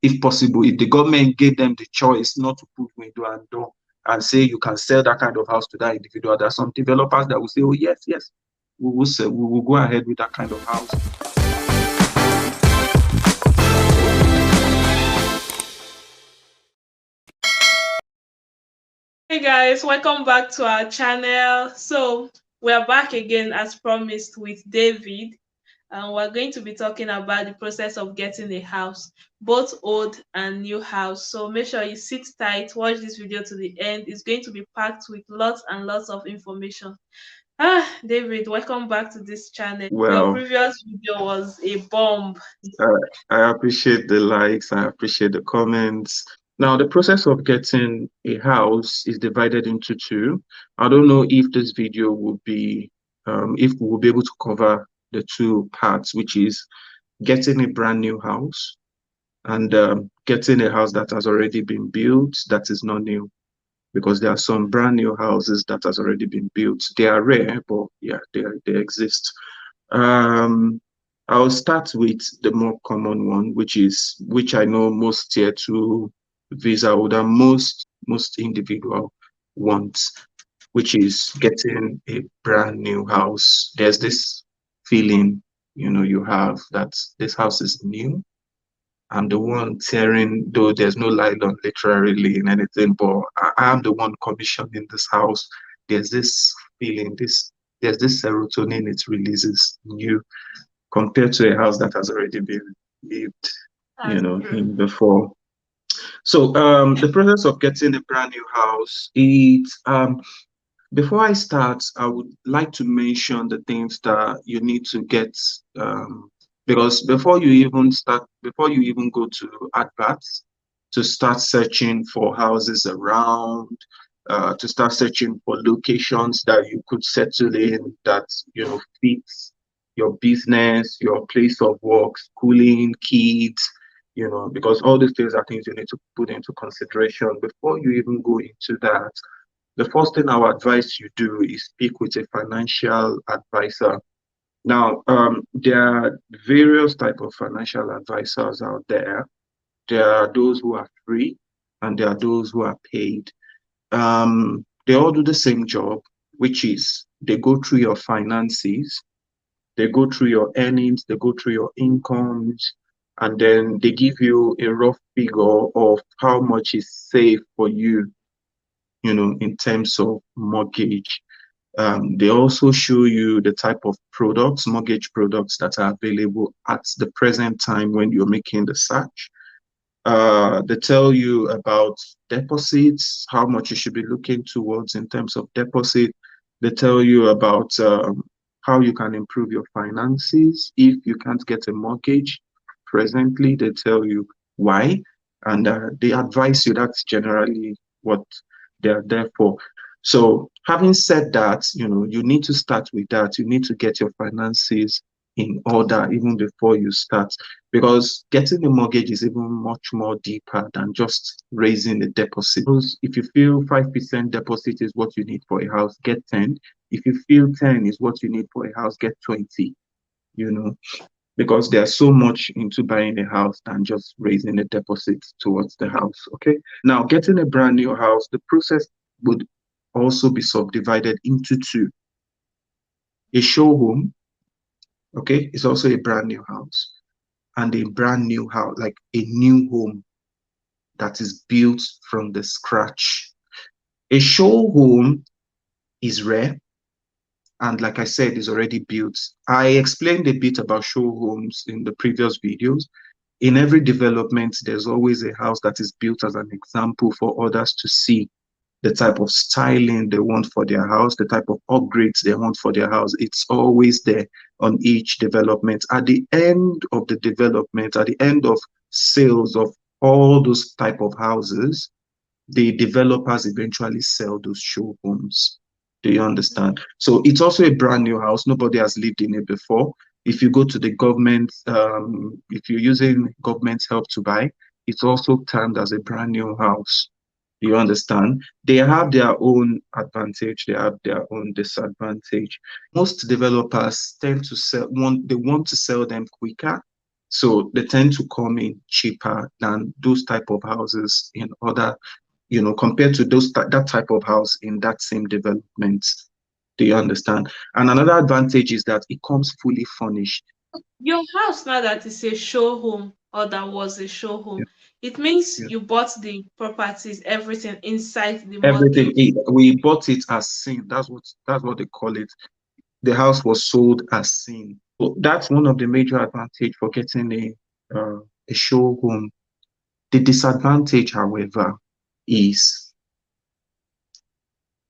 if possible, if the government gave them the choice not to put window and door and say you can sell that kind of house to that individual, there are some developers that will say, oh, yes, yes, we will sell, we will go ahead with that kind of house. Hey guys, welcome back to our channel. So we're back again as promised with David, and we're going to be talking about the process of getting a house, both old and new house. So make sure you sit tight, watch this video to the end. It's going to be packed with lots and lots of information. David, welcome back to this channel. Your Well, previous video was a bomb. I appreciate the likes, I appreciate the comments. Now, the process of getting a house is divided into two. I don't know if this video will be, if we will be able to cover the two parts, which is getting a brand new house and getting a house that has already been built that is not new. Because there are some brand new houses that has already been built. They are rare, but yeah, they exist. I'll start with the more common one, which I know most tier two visa holder, most individual want, which is getting a brand new house. There's this feeling, you have that this house is new. I'm the one tearing, though there's no nylon literally in anything, but I'm the one commissioning this house. There's this feeling, there's this serotonin it releases new compared to a house that has already been lived, in before. So the process of getting a brand new house, before I start, I would like to mention the things that you need to get, because before you even go to adverts, to start searching for houses around, to start searching for locations that you could settle in that, fits your business, your place of work, schooling, kids, because all these things are things you need to put into consideration before you even go into that. The first thing I would advise you do is speak with a financial advisor. Now, there are various type of financial advisors out there. There are those who are free and there are those who are paid. They all do the same job, which is they go through your finances, they go through your earnings, they go through your incomes, and then they give you a rough figure of how much is safe for you, in terms of mortgage. They also show you the type of products, mortgage products that are available at the present time when you're making the search. They tell you about deposits, how much you should be looking towards in terms of deposit. They tell you about how you can improve your finances if you can't get a mortgage presently. They tell you why, and they advise you. That's generally what they're there for. So having said that, you need to start with that. You need to get your finances in order even before you start, because getting a mortgage is even much more deeper than just raising a deposit. If you feel 5% deposit is what you need for a house, get 10. If you feel 10 is what you need for a house, get 20, because there's so much into buying a house than just raising a deposit towards the house. Okay. Now, getting a brand new house, the process would also be subdivided into two. A show home, okay, is also a brand new house, and a brand new house, like a new home that is built from the scratch. A show home is rare, and like I said, is already built. I explained a bit about show homes in the previous videos. In every development, there's always a house that is built as an example for others to see the type of styling they want for their house, the type of upgrades they want for their house. It's always there on each development. At the end of the development, at the end of sales of all those type of houses, the developers eventually sell those show homes. Do you understand? So it's also a brand new house. Nobody has lived in it before. If you go to the government, if you're using government's help to buy, it's also termed as a brand new house. You understand? They have their own advantage, they have their own disadvantage. Most developers tend to they want to sell them quicker, So they tend to come in cheaper than those type of houses in other, compared to that type of house in that same development. Do you understand? And another advantage is that it comes fully furnished. Your house now that is a show home or that was a show Yeah, home, it means yeah. you bought the properties, everything inside the Everything, mortgage. we bought it as seen. That's what they call it. The house was sold as seen. So that's one of the major advantage for getting a show home. The disadvantage, however, is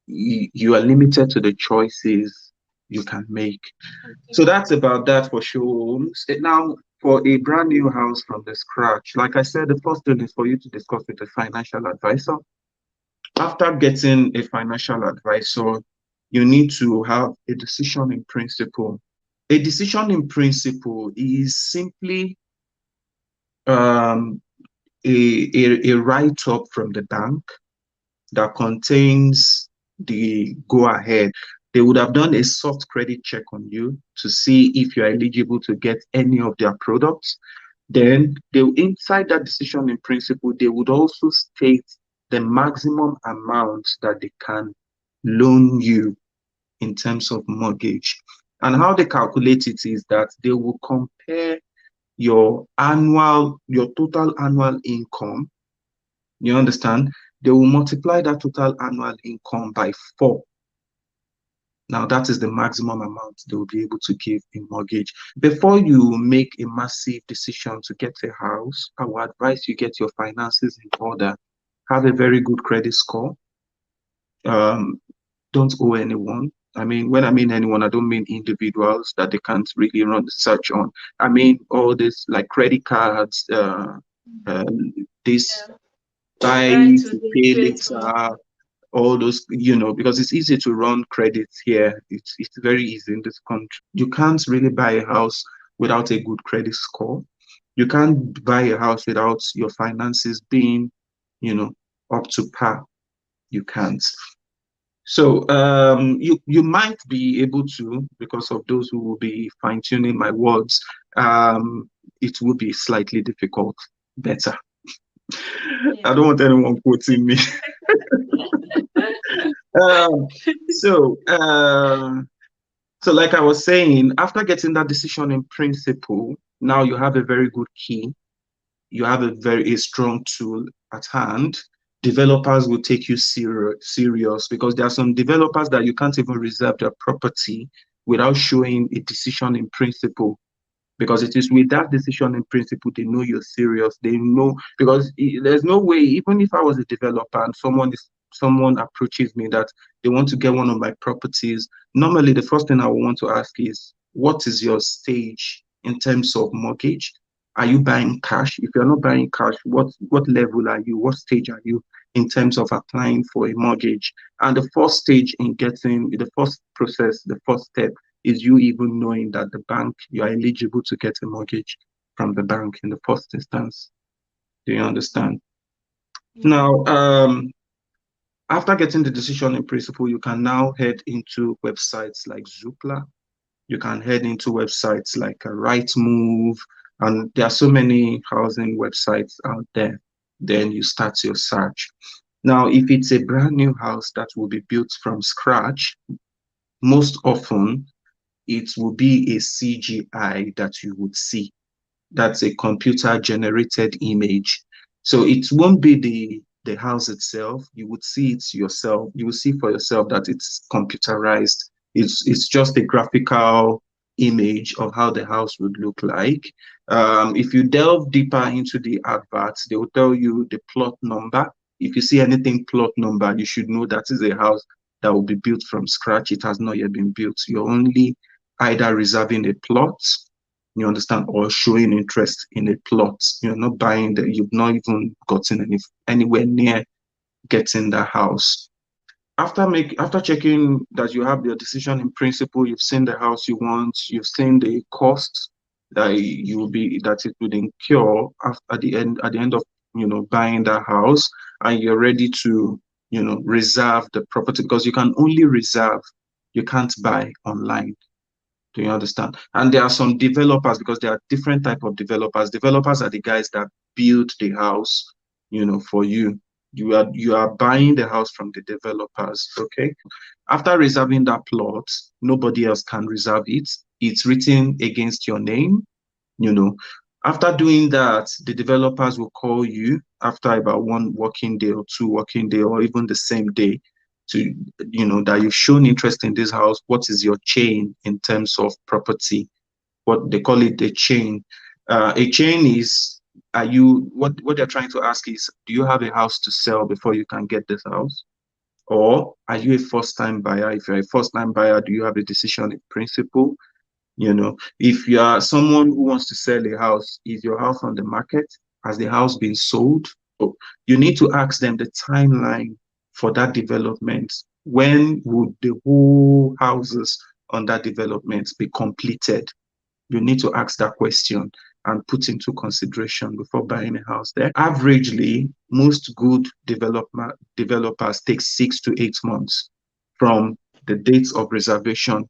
you are limited to the choices you can make. Okay. So that's about that for show homes. Now, for a brand new house from the scratch, like I said, the first thing is for you to discuss with a financial advisor. After getting a financial advisor, you need to have a decision in principle. A decision in principle is simply um, a write-up from the bank that contains the go ahead. They would have done a soft credit check on you to see if you're eligible to get any of their products. Then they inside that decision in principle, they would also state the maximum amount that they can loan you in terms of mortgage. And how they calculate it is that they will compare your total annual income. You understand? They will multiply that total annual income by 4. Now, that is the maximum amount they will be able to give in mortgage. Before you make a massive decision to get a house, I would advise you get your finances in order. Have a very good credit score. Um, don't owe anyone. I mean, when I mean anyone, I don't mean individuals that they can't really run the search on. I mean all this like credit cards, uh, this Yeah. buy Right to to the pay statement. later, all those, because it's easy to run credits here. It's very easy in this country. You can't really buy a house without a good credit score. You can't buy a house without your finances being, you know, up to par. You can't. So you might be able to, because of those who will be fine-tuning my words, it will be slightly difficult. Better. I Yeah. don't want anyone quoting me. Um, so, so like I was saying, after getting that decision in principle, now you have a very good key. You have a strong tool at hand. Developers will take you serious because there are some developers that you can't even reserve their property without showing a decision in principle, because it is with that decision in principle they know you're serious. They know, because there's no way, even if I was a developer and someone approaches me that they want to get one of my properties, normally the first thing I will want to ask is, what is your stage in terms of mortgage? Are you buying cash? If you're not buying cash, what level are you? What stage are you in terms of applying for a mortgage? And the first stage in getting the first process, the first step is you even knowing that the bank, you are eligible to get a mortgage from the bank in the first instance. Do you understand? Yeah. Now, after getting the decision in principle, you can now head into websites like Zoopla. You can head into websites like Rightmove, and there are so many housing websites out there. Then you start your search. Now, if it's a brand new house that will be built from scratch, most often it will be a CGI that you would see. That's a computer generated image. So it won't be the house itself. You would see it yourself. You will see for yourself that it's computerized. It's just a graphical image of how the house would look like. If you delve deeper into the adverts, they will tell you the plot number. If you see anything plot number, you should know that is a house that will be built from scratch. It has not yet been built. You're only either reserving a plot, you understand, or showing interest in a plot. You're not buying that, you've not even gotten anywhere near getting the house. After checking that you have your decision in principle, you've seen the house you want, you've seen the cost that it would incur at the end of buying that house, and you're ready to reserve the property, because you can only reserve, you can't buy online. Do you understand? And there are some developers, because there are different type of developers. Developers are the guys that build the house, for you. You are buying the house from the developers. Okay. After reserving that plot, nobody else can reserve it. It's written against your name. you know After doing that, the developers will call you after about 1 working day or 2 working day, or even the same day, to that you've shown interest in this house. What is your chain in terms of property? What they call it, a chain. A chain is, are you what they're trying to ask is, do you have a house to sell before you can get this house? Or are you a first time buyer? If you're a first time buyer, do you have a decision in principle? If you are someone who wants to sell a house, is your house on the market? Has the house been sold? So you need to ask them the timeline for that development. When would the whole houses on that development be completed? You need to ask that question and put into consideration before buying a house there. Averagely, most good developers take 6 to 8 months from the dates of reservation.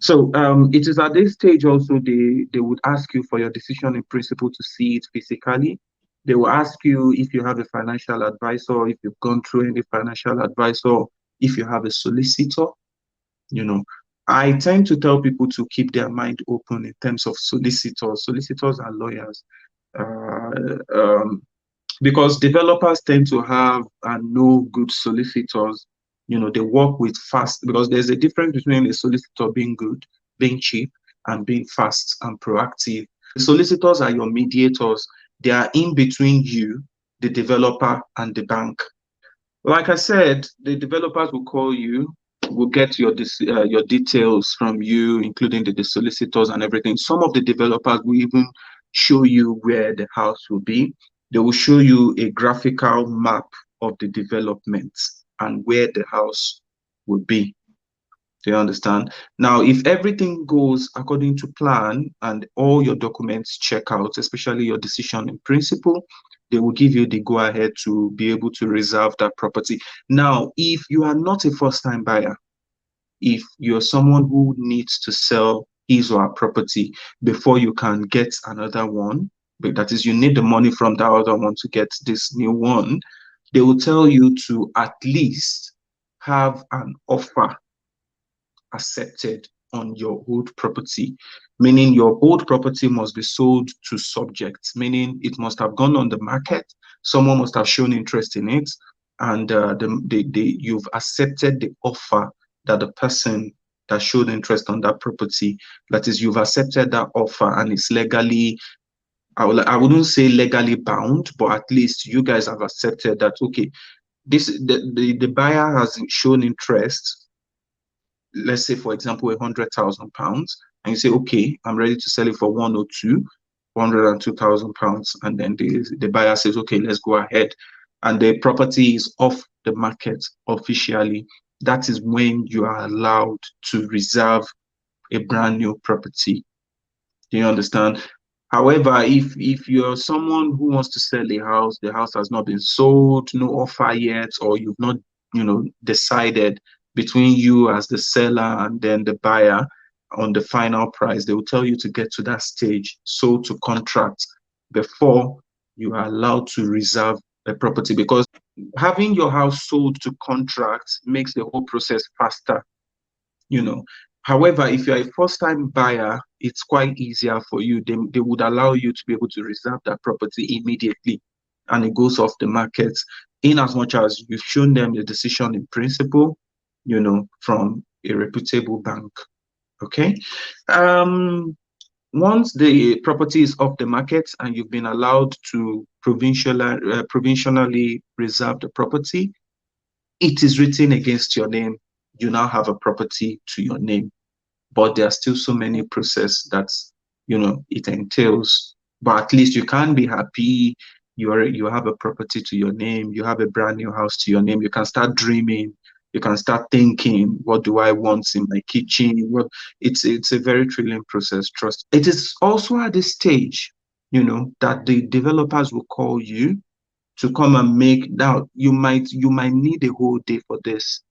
So it is at this stage also they would ask you for your decision in principle to see it physically. They will ask you if you have a financial advisor, if you've gone through any financial advisor, if you have a solicitor. you know I tend to tell people to keep their mind open in terms of solicitors. Solicitors are lawyers, uh, um, because developers tend to have and know good solicitors. They work with fast, because there's a difference between a solicitor being good, being cheap, and being fast and proactive. The solicitors are your mediators. They are in between you, the developer, and the bank. Like I said, the developers will call you, will get your details from you, including the solicitors and everything. Some of the developers will even show you where the house will be. They will show you a graphical map of the development and where the house will be. Do you understand? Now, if everything goes according to plan and all your documents check out, especially your decision in principle, they will give you the go ahead to be able to reserve that property. Now, if you are not a first time buyer, if you're someone who needs to sell his or her property before you can get another one, but that is, you need the money from that other one to get this new one, they will tell you to at least have an offer accepted on your old property, meaning your old property must be sold to subjects, meaning it must have gone on the market, someone must have shown interest in it, and you've accepted the offer that the person that showed interest on that property, that is, you've accepted that offer, and it's legally, I wouldn't say legally bound, but at least you guys have accepted that, okay, the buyer has shown interest. Let's say, for example, £100,000, and you say, okay, I'm ready to sell it for 102,000 pounds, and then the buyer says, okay, let's go ahead, and the property is off the market officially. That is when you are allowed to reserve a brand new property. Do you understand? However, if you're someone who wants to sell a house, the house has not been sold, no offer yet, or you've not, decided between you as the seller and then the buyer on the final price, they will tell you to get to that stage, sold to contract, before you are allowed to reserve a property. Because having your house sold to contract makes the whole process faster. you know. However, if you're a first-time buyer, it's quite easier for you. They would allow you to be able to reserve that property immediately, and it goes off the market, in as much as you've shown them the decision in principle, from a reputable bank. Okay. Once the property is off the market and you've been allowed to provisionally reserve the property, it is written against your name. You now have a property to your name, but there are still so many process that it entails. But at least you can be happy. You have a property to your name. You have a brand new house to your name. You can start dreaming. You can start thinking, what do I want in my kitchen? It's a very thrilling process. Trust. It is also at this stage, that the developers will call you to come and make. Now you might need a whole day for this.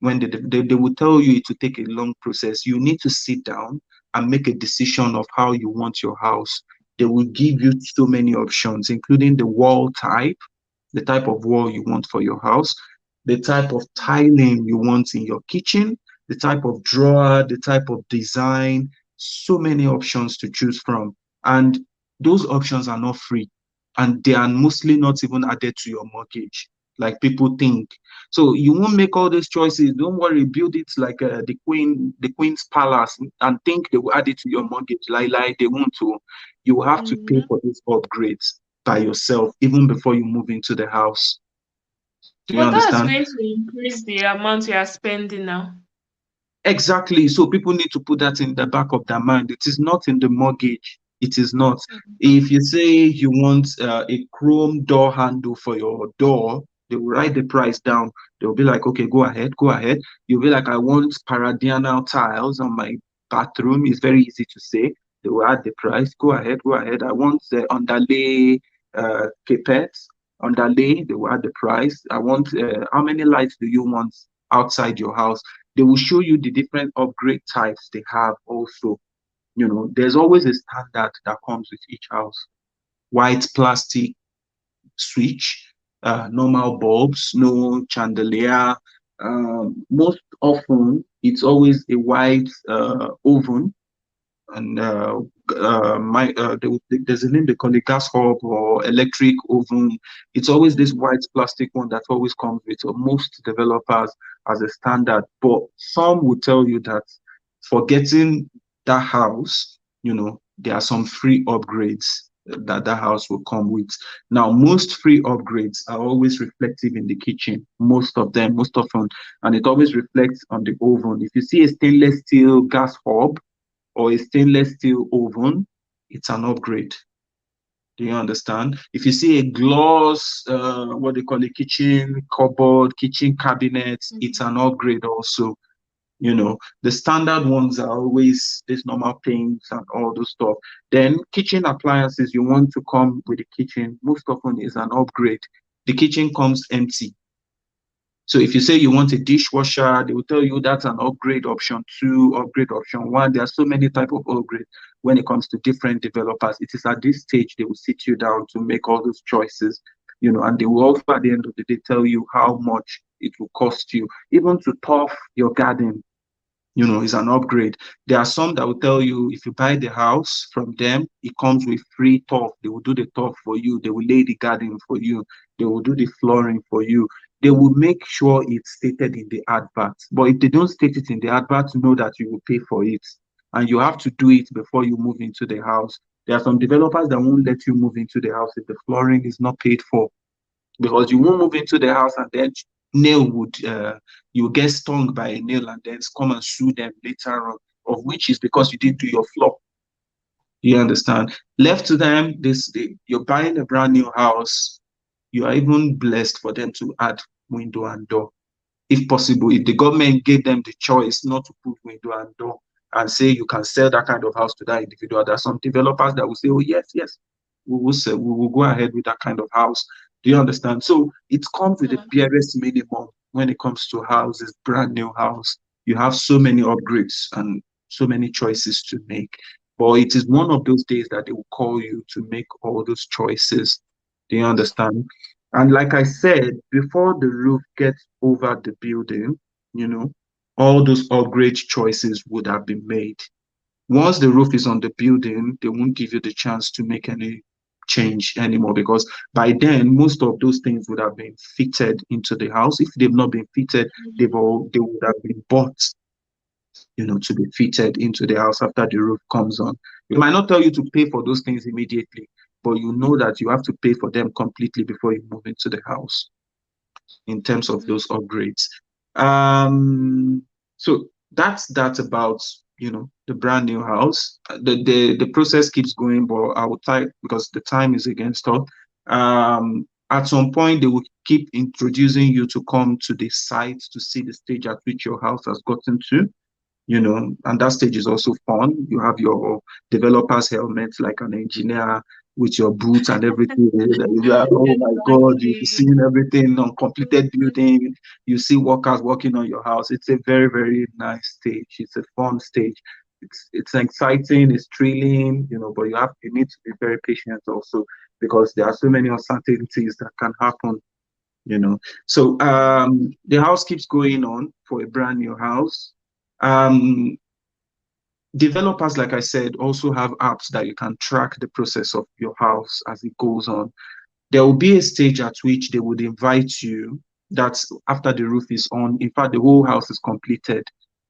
When they will tell you it will take a long process, you need to sit down and make a decision of how you want your house. They will give you so many options, including the wall type, the type of wall you want for your house, the type of tiling you want in your kitchen, the type of drawer, the type of design, so many options to choose from. And those options are not free, and they are mostly not even added to your mortgage like people think. So you won't make all these choices. Don't worry, build it like the queen's palace and think they will add it to your mortgage. Like they won't. To you will have to pay Mhm. for these upgrades by yourself even before you move into the house. Do you But that's understand? going to increase the amount you are spending now. Exactly. So people need to put that in the back of their mind. It is not in the mortgage. It is not. Mhm. If you say you want a chrome door handle for your door, they will write the price down. They'll be like, okay, go ahead, go ahead. You'll be like, I want paradianal tiles on my bathroom. It's very easy to say. They will add the price. Go ahead, go ahead. I want the underlay carpets, underlay. They will add the price. I want, how many lights do you want outside your house? They will show you the different upgrade types they have also. There's always a standard that comes with each house. White plastic switch, normal bulbs, no chandelier. Most often, it's always a white oven, and there's a name they call it, gas hob or electric oven. It's always this Mhm. white plastic one that always comes with most developers as a standard. But some will tell you that for getting that house, there are some free upgrades that that house will come with. Now, most free upgrades are always reflective in the kitchen, most of them, most often, and it always reflects on the oven. If you see a stainless steel gas hob or a stainless steel oven, it's an upgrade. Do you understand? If you see a gloss, what they call a kitchen cupboard, kitchen cabinet, it's Mhm. an upgrade also. The standard ones are always this normal things and all those stuff. Then kitchen appliances you want to come with the kitchen, most often is an upgrade. The kitchen comes empty. So if you say you want a dishwasher, they will tell you that's an upgrade option two, upgrade option one. There are so many type of upgrade when it comes to different developers. It is at this stage they will sit you down to make all those choices, and they will also at the end of the day tell you how much it will cost you, even to turf your garden, is an upgrade. There are some that will tell you if you buy the house from them, it comes with free turf. They will do the turf for you. They will lay the garden for you. They will do the flooring for you. They will make sure it's stated in the advert. But if they don't state it in the advert, know that you will pay for it. And you have to do it before you move into the house. There are some developers that won't let you move into the house if the flooring is not paid for, because you won't move into the house and then nail would you get stung by a nail and then come and sue them later on, of which is because you didn't do your floor. You understand? Left to them, you're buying a brand new house. You are even blessed for them to add window and door if possible. If the government gave them the choice not to put window and door and say you can sell that kind of house to that individual, there are some developers that will say, oh, yes, yes, we will sell, we will go ahead with that kind of house. Do you understand? So it comes with the Yeah. barest minimum when it comes to houses, brand new house. You have so many upgrades and so many choices to make. But it is one of those days that they will call you to make all those choices. Do you understand? And like I said, before the roof gets over the building, you know, all those upgrade choices would have been made. Once the roof is on the building, they won't give you the chance to make any change anymore, because by then most of those things would have been fitted into the house. If they've not been fitted, they would have been bought, to be fitted into the house after the roof comes on. They might not tell you to pay for those things immediately, but you know that you have to pay for them completely before you move into the house in terms of Mhm. those upgrades. Um, so that's about the brand new house. The process keeps going, but I will type because the time is against us. At some point, they will keep introducing you to come to the site to see the stage at which your house has gotten to, and that stage is also fun. You have your developer's helmet like an engineer with your boots and everything. You are, oh my God, you've Exactly. seen everything on completed Mhm. building. You see workers working on your house. It's a very, very nice stage. It's a fun stage. it's exciting, it's thrilling, but you need to be very patient also, because there are so many uncertainties that can happen. So the house keeps going on for a brand new house. Um, Developers, like I said, also have apps that you can track the process of your house as it goes on. There will be a stage at which they would invite you. That's after the roof is on. In fact, the whole house is completed,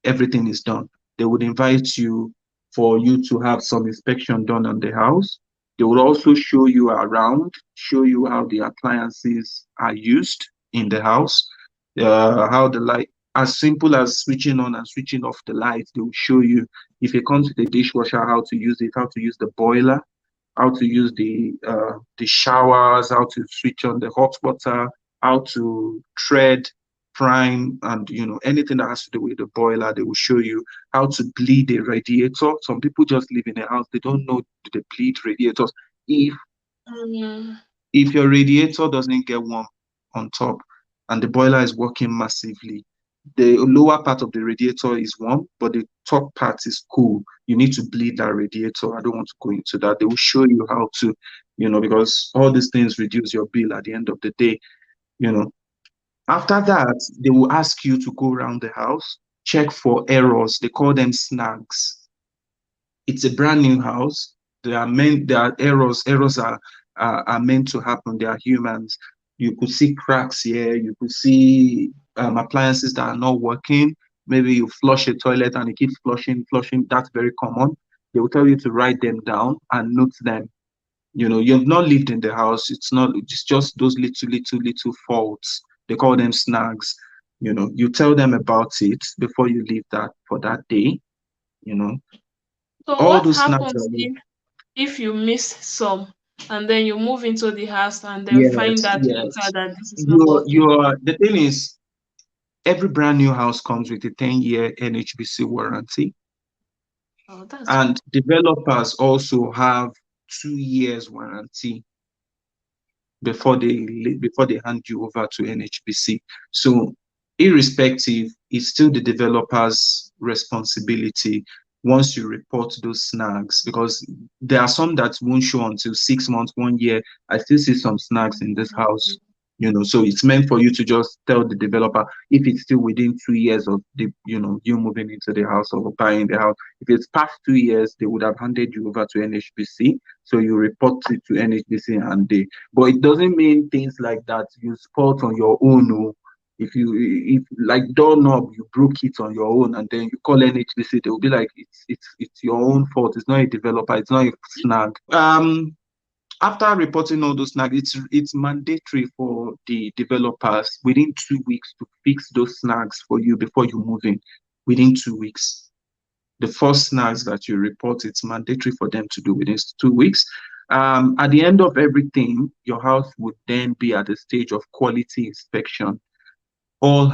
everything is done. They would invite you for you to have some inspection done on the house. They would also show you around, show you how the appliances are used in the house, how the light, as simple as switching on and switching off the lights. They will show you, if it comes to the dishwasher, how to use it, how to use the boiler, how to use the showers, how to switch on the hot water, how to thread, prime, and anything that has to do with the boiler. They will show you how to bleed a radiator. Some people just live in a house, they don't know they bleed radiators. If Mm. if your radiator doesn't get warm on top and the boiler is working massively, the lower part of the radiator is warm, but the top part is cool. You need to bleed that radiator. I don't want to go into that. They will show you how to, because all these things reduce your bill at the end of the day. You know, After that, they will ask you to go around the house, check for errors. They call them snags. It's a brand new house. There are errors. Errors are meant to happen. They are humans. You could see cracks here. You could see appliances that are not working. Maybe you flush a toilet and it keeps flushing. That's very common. They will tell you to write them down and note them. You've not lived in the house. It's just those little faults. They call them snags. You tell them about it before you leave that for that day. You know, So all what those snags happens are. if you miss some and then you move into the house and then find Yes, out later yes. that this is not working? The thing is, every brand new house comes with a 10-year NHBC warranty, Oh, that's good. and developers also have 2 years warranty before they hand you over to NHBC. So irrespective, it's still the developer's responsibility once you report those snags, because there are some that won't show until 6 months, 1 year. I still see some snags in this house. So it's meant for you to just tell the developer if it's still within 2 years of you moving into the house or buying the house. If it's past 2 years, they would have handed you over to NHBC. So you report it to NHBC, and but it doesn't mean things like that you spot on your own. Oh. If like doorknob, you broke it on your own and then you call NHBC, they will be like, it's your own fault. It's not a developer. It's not a snag. After reporting all those snags, it's mandatory for the developers within 2 weeks to fix those snags for you before you move in. Within 2 weeks, the first snags that you report, it's mandatory for them to do within 2 weeks. At the end of everything, your house would then be at the stage of quality inspection. All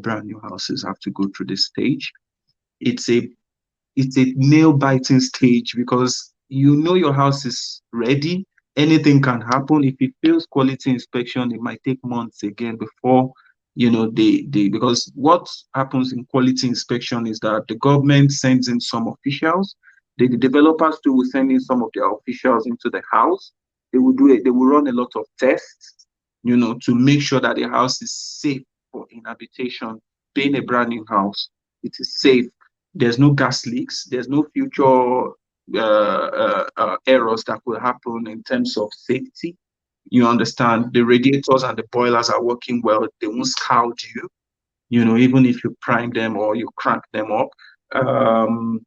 brand new houses have to go through this stage. It's a it's a nail biting stage, because your house is ready. Anything can happen. If it fails quality inspection, it might take months again before they because what happens in quality inspection is that the government sends in some officials. The developers too will send in some of their officials into the house. They will do it. They will run a lot of tests, to make sure that the house is safe for inhabitation. Being a brand new house, it is safe. There's no gas leaks. There's no future errors that could happen in terms of safety. You understand, the radiators and the boilers are working well. They won't scald you, even if you prime them or you crank them up. Um,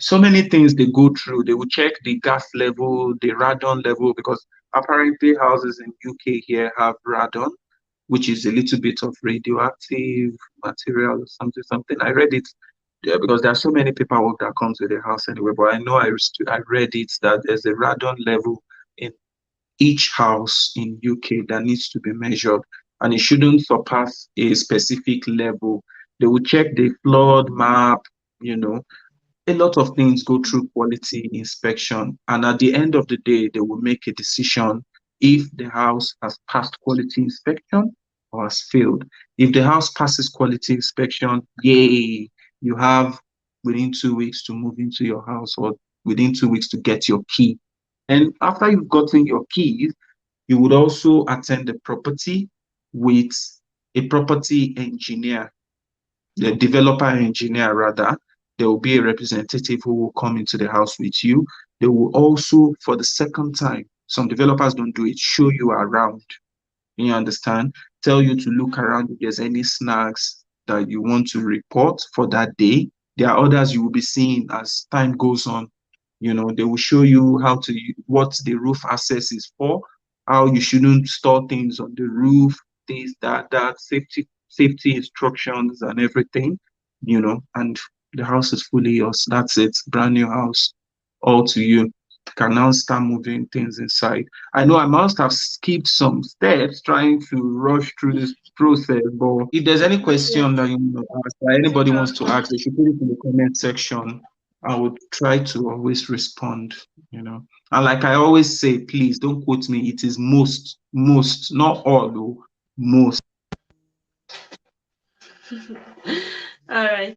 so many things they go through. They will check the gas level, the radon level, because apparently houses in UK here have radon, which is a little bit of radioactive material or something. I read it, yeah, because there are so many paperwork that comes with the house anyway. But I know I read it that there's a radon level in each house in UK that needs to be measured, and it shouldn't surpass a specific level. They will check the flood map, you know, a lot of things go through quality inspection, and at the end of the day, they will make a decision if the house has passed quality inspection or has failed. If the house passes quality inspection, yay, you have within 2 weeks to move into your house, or within 2 weeks to get your key. And after you've gotten your keys, you would also attend the property with a property engineer, the developer engineer rather. There will be a representative who will come into the house with you. They will also, for the second time, some developers don't do it, show you around. You understand? Tell you to look around if there's any snags that you want to report for that day. There are others you will be seeing as time goes on. They will show you what the roof access is for, how you shouldn't store things on the roof, this, that, safety instructions and everything, and the house is fully yours. That's it. Brand new house, all to you. Can now start moving things inside. I know I must have skipped some steps trying to rush through this process, but if there's any question that you want to ask, or anybody wants to ask, they should put it in the comment section. I would try to always respond. And like I always say, please don't quote me. It is most, not all, though, most. All right.